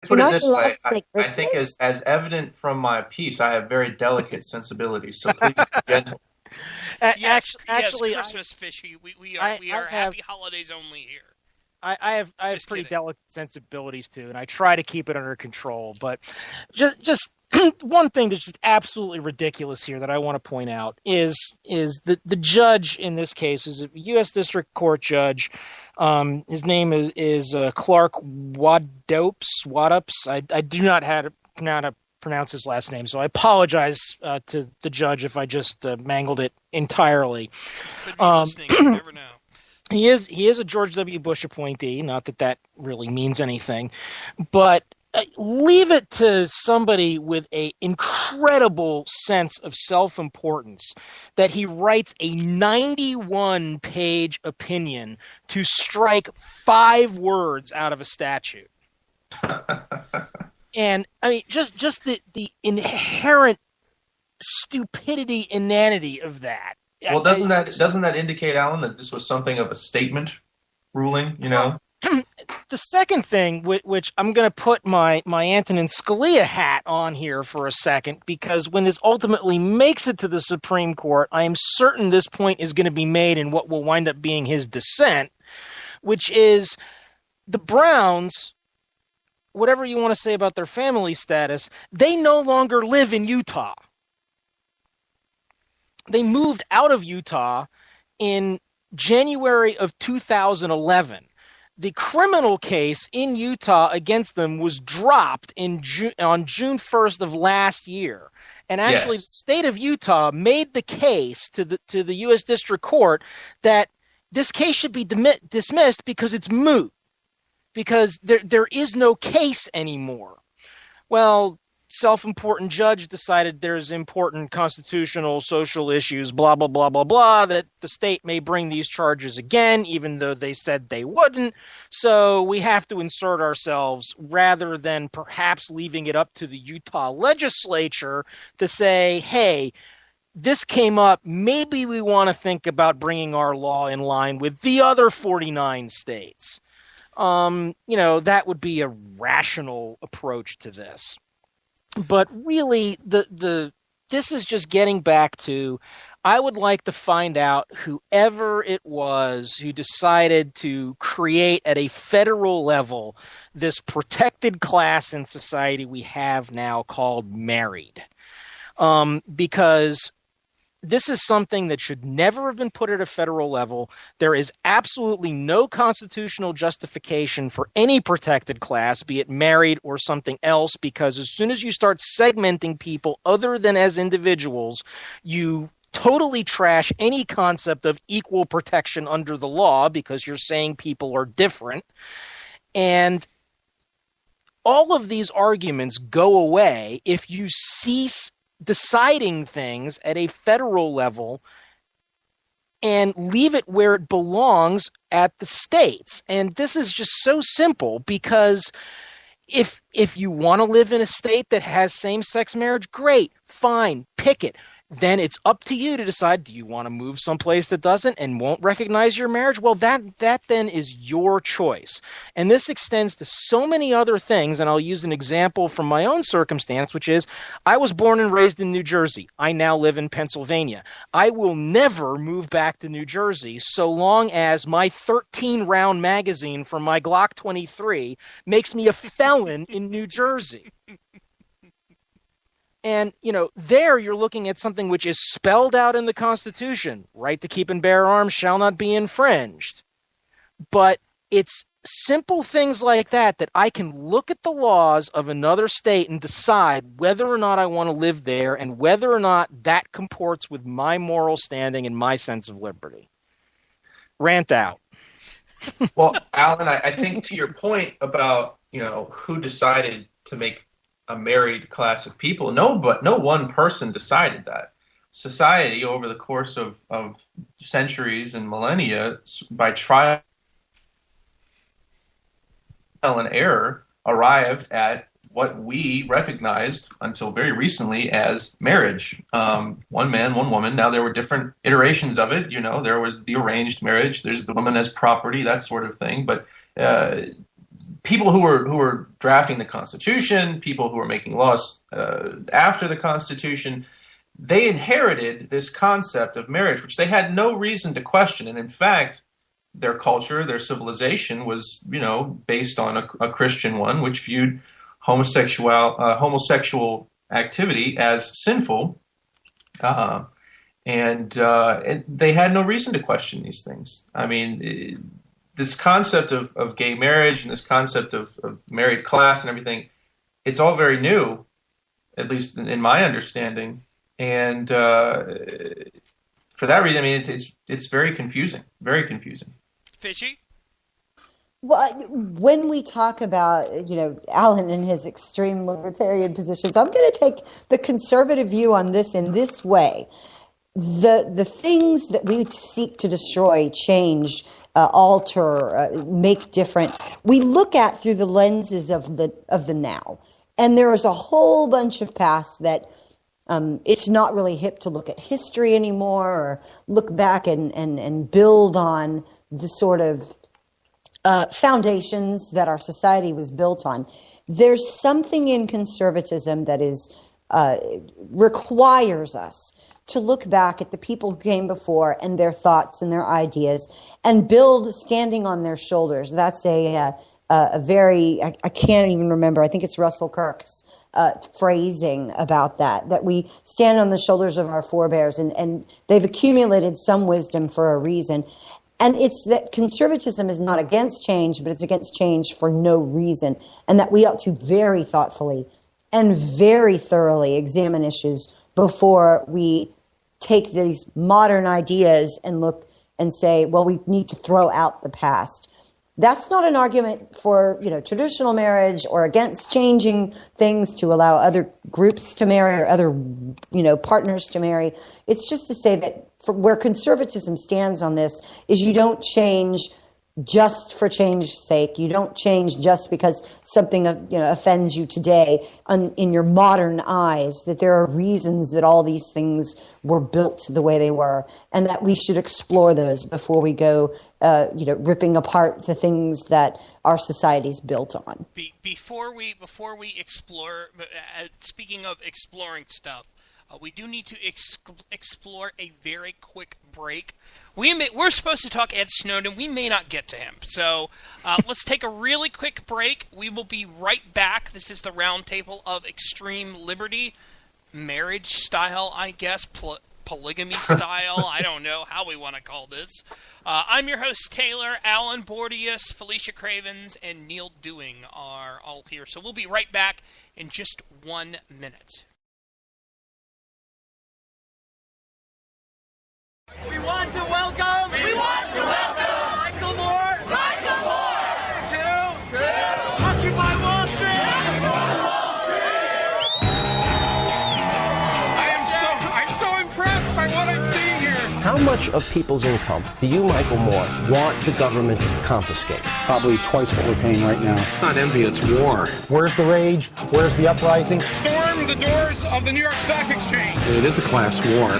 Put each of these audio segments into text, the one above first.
put it I this love way. say I think Christmas? as evident from my piece, I have very delicate sensibilities. So please be gentle. Yes, yes, Actually, Christmas fishy. We are I, we I are have happy holidays only here. I have Just pretty kidding. delicate sensibilities too, and I try to keep it under control. But just one thing that's just absolutely ridiculous here that I want to point out is the judge in this case is a U.S. District Court judge. His name is Clark Wadups. I do not have how to pronounce his last name, so I apologize to the judge if I just mangled it entirely. Could be listening. You never know. He is a George W. Bush appointee. Not that that really means anything, but leave it to somebody with a incredible sense of self-importance that he writes a 91-page opinion to strike 5 words out of a statute. And I mean, just the inherent stupidity, inanity of that. Well, doesn't that indicate, Alan, that this was something of a statement ruling? You know. The second thing, which I'm going to put my Antonin Scalia hat on here for a second, because when this ultimately makes it to the Supreme Court, I am certain this point is going to be made in what will wind up being his dissent, which is the Browns, whatever you want to say about their family status, they no longer live in Utah. They moved out of Utah in January of 2011. The criminal case in Utah against them was dropped on June 1st of last year. And actually, Yes. the state of Utah made the case to the U.S. District Court that this case should be dismissed because it's moot, because there is no case anymore. Well, self-important judge decided there's important constitutional, social issues, blah, blah, blah, blah, blah, that the state may bring these charges again, even though they said they wouldn't. So we have to insert ourselves rather than perhaps leaving it up to the Utah legislature to say, hey, this came up. Maybe we want to think about bringing our law in line with the other 49 states. That would be a rational approach to this. But really, this is just getting back to, I would like to find out whoever it was who decided to create at a federal level this protected class in society we have now called married. Because this is something that should never have been put at a federal level. There is absolutely no constitutional justification for any protected class, be it married or something else, because as soon as you start segmenting people other than as individuals, you totally trash any concept of equal protection under the law because you're saying people are different. And all of these arguments go away if you cease deciding things at a federal level and leave it where it belongs at the states. And this is just so simple, because if you want to live in a state that has same-sex marriage, great, fine, pick it. Then it's up to you to decide, do you want to move someplace that doesn't and won't recognize your marriage? Well, that then is your choice. And this extends to so many other things, and I'll use an example from my own circumstance, which is I was born and raised in New Jersey. I now live in Pennsylvania. I will never move back to New Jersey so long as my 13-round magazine from my Glock 23 makes me a felon in New Jersey. And, there you're looking at something which is spelled out in the Constitution. Right to keep and bear arms shall not be infringed. But it's simple things like that I can look at the laws of another state and decide whether or not I want to live there and whether or not that comports with my moral standing and my sense of liberty. Rant out. Well, Alan, I think to your point about, who decided to make a married class of people, no one person decided that. Society, over the course of centuries and millennia, by trial and error, arrived at what we recognized until very recently as marriage. One man, one woman. Now, there were different iterations of it. There was the arranged marriage. There's the woman as property, that sort of thing. But people who were drafting the Constitution, people who were making laws after the Constitution, they inherited this concept of marriage, which they had no reason to question. And in fact, their culture, their civilization was, based on a Christian one, which viewed homosexual activity as sinful. And they had no reason to question these things. I mean, this concept of gay marriage and this concept of married class and everything, it's all very new, at least in my understanding. And for that reason, I mean, it's very confusing, very confusing. Fishy? Well, when we talk about, Alan and his extreme libertarian positions, I'm going to take the conservative view on this in this way. The things that we seek to destroy, change, alter, make different, we look at through the lenses of the now. And there is a whole bunch of past that it's not really hip to look at history anymore or look back and build on the sort of foundations that our society was built on. There's something in conservatism that requires us to look back at the people who came before and their thoughts and their ideas and build standing on their shoulders. That's a very, I can't even remember, I think it's Russell Kirk's phrasing about that we stand on the shoulders of our forebears and they've accumulated some wisdom for a reason. And it's that conservatism is not against change, but it's against change for no reason. And that we ought to very thoughtfully and very thoroughly examine issues before we take these modern ideas and look and say, well, we need to throw out the past. That's not an argument for, traditional marriage or against changing things to allow other groups to marry or other, partners to marry. It's just to say that where conservatism stands on this is you don't change just for change's sake. You don't change just because something offends you today in your modern eyes, that there are reasons that all these things were built the way they were, and that we should explore those before we go ripping apart the things that our society's built on. Before we explore, speaking of exploring stuff, we do need to explore a very quick break. We're supposed to talk Ed Snowden. We may not get to him. So let's take a really quick break. We will be right back. This is the Roundtable of Extreme Liberty. Marriage style, I guess. Polygamy style. I don't know how we want to call this. I'm your host, Taylor. Alan Bordius, Felicia Cravens, and Neil Dewing are all here. So we'll be right back in just 1 minute. We want to welcome Michael Moore to Occupy Wall Street. I'm so impressed by what I'm seeing here. How much of people's income do you, Michael Moore, want the government to confiscate? Probably twice what we're paying right now. It's not envy, it's war. Where's the rage? Where's the uprising? Storm the doors of the New York Stock Exchange. It is a class war.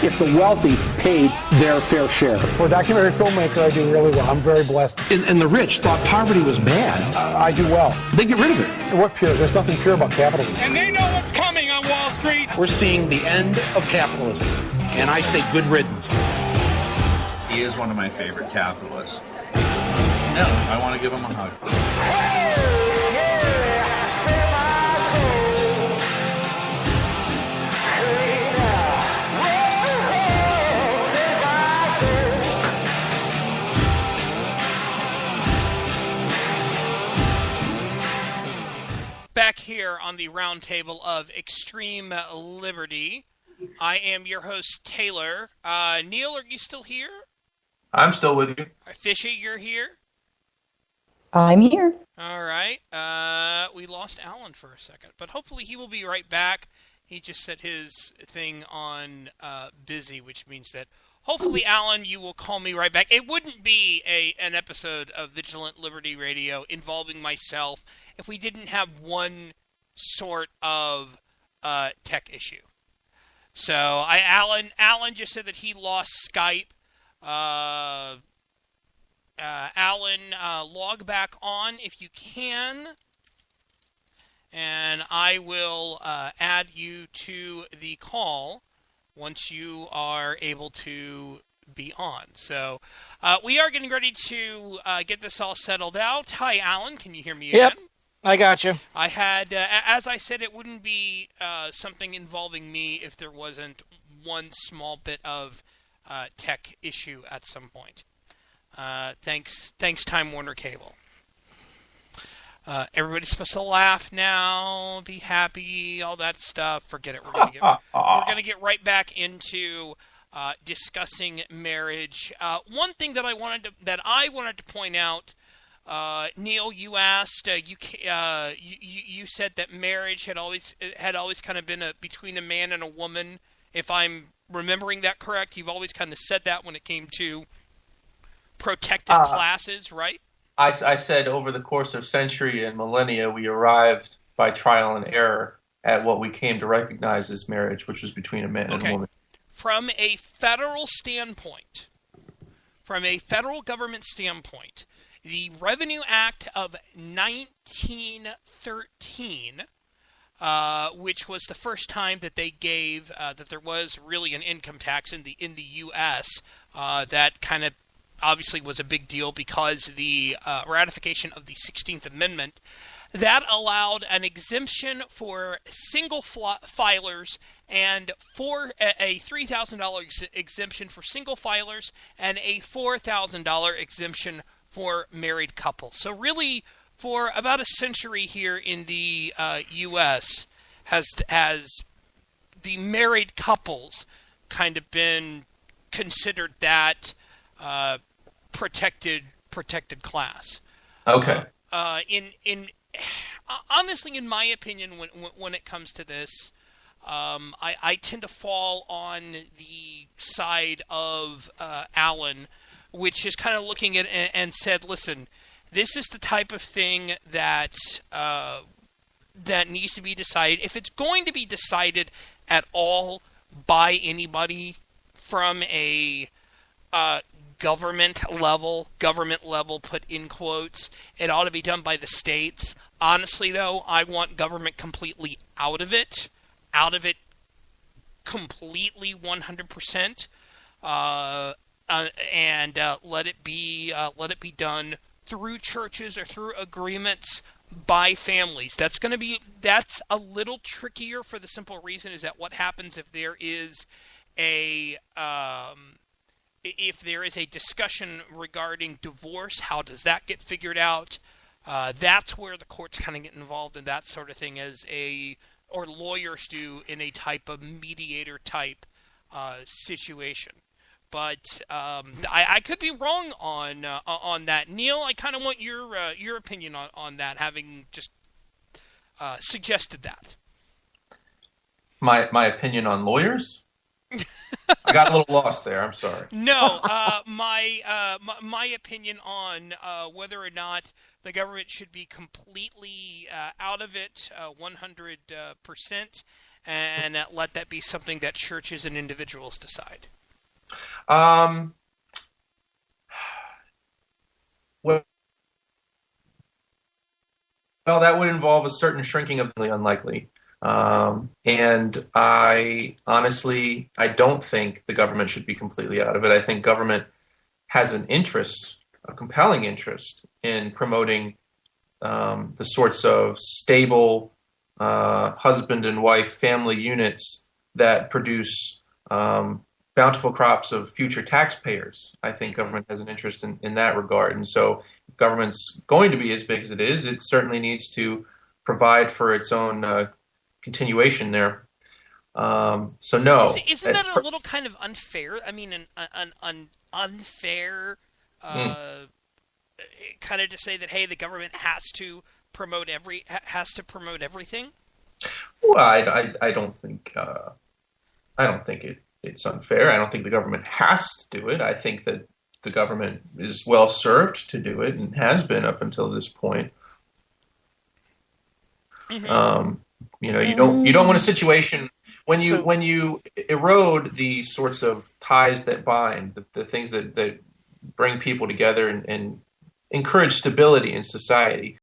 If the wealthy paid their fair share. For a documentary filmmaker, I do really well. I'm very blessed. And the rich thought poverty was bad. I do well. They get rid of it. What pure? There's nothing pure about capitalism. And they know what's coming on Wall Street. We're seeing the end of capitalism. And I say good riddance. He is one of my favorite capitalists. Yeah, I want to give him a hug. Back here on the Roundtable of Extreme Liberty, I am your host, Taylor. Neil, are you still here? I'm still with you. Fishy, you're here? I'm here. All right. We lost Alan for a second, but hopefully he will be right back. He just set his thing on busy, which means that hopefully, Alan, you will call me right back. It wouldn't be an episode of Vigilant Liberty Radio involving myself if we didn't have one sort of tech issue. So, Alan just said that he lost Skype. Alan, log back on if you can, and I will add you to the call once you are able to be on. So we are getting ready to get this all settled out. Hi, Alan. Can you hear me Yep. again? I got you. I had, as I said, it wouldn't be something involving me if there wasn't one small bit of tech issue at some point. Thanks, Time Warner Cable. Everybody's supposed to laugh now, be happy, all that stuff. Forget it. We're gonna get right back into discussing marriage. One thing that I wanted to point out. Neil, you asked. You said that marriage had always kind of been between a man and a woman. If I'm remembering that correct, you've always kind of said that when it came to protected classes, right? I said over the course of century and millennia, we arrived by trial and error at what we came to recognize as marriage, which was between a man and a woman. From a federal standpoint, from a federal government standpoint, the Revenue Act of 1913, which was the first time that they gave that there was really an income tax in the U.S. That kind of obviously was a big deal because the ratification of the 16th Amendment that allowed an exemption for single filers and for a $3,000 exemption for single filers and a $4,000 exemption for married couples. So really, for about a century here in the U.S., has the married couples kind of been considered that protected class. Okay. Honestly, in my opinion, when it comes to this, I tend to fall on the side of Alan, which is kind of looking at and said, listen, this is the type of thing that that needs to be decided. If it's going to be decided at all by anybody from a government level, put in quotes, it ought to be done by the states. Honestly, though, I want government completely out of it completely 100%, and let it be done through churches or through agreements by families. That's a little trickier for the simple reason is that what happens if there is a discussion regarding divorce, how does that get figured out? That's where the courts kind of get involved in that sort of thing or lawyers do in a type of mediator type situation. But I could be wrong on that. Neil, I kind of want your opinion on that, having just suggested that. My opinion on lawyers? I got a little lost there. I'm sorry. No, my opinion on whether or not the government should be completely out of it, 100%, and let that be something that churches and individuals decide. Well, that would involve a certain shrinking of the unlikely. And I don't think the government should be completely out of it. I think government has an interest, a compelling interest, in promoting the sorts of stable husband and wife family units that produce bountiful crops of future taxpayers. I think government has an interest in that regard. And so if government's going to be as big as it is, it certainly needs to provide for its own continuation there. So no. Isn't that a little kind of unfair? I mean, an unfair kind of to say that, hey, the government has to promote everything? Well, I don't think it's unfair. I don't think the government has to do it. I think that the government is well served to do it and has been up until this point. Mm-hmm. You don't want a situation when you erode the sorts of ties that bind, the things that bring people together and encourage stability in society.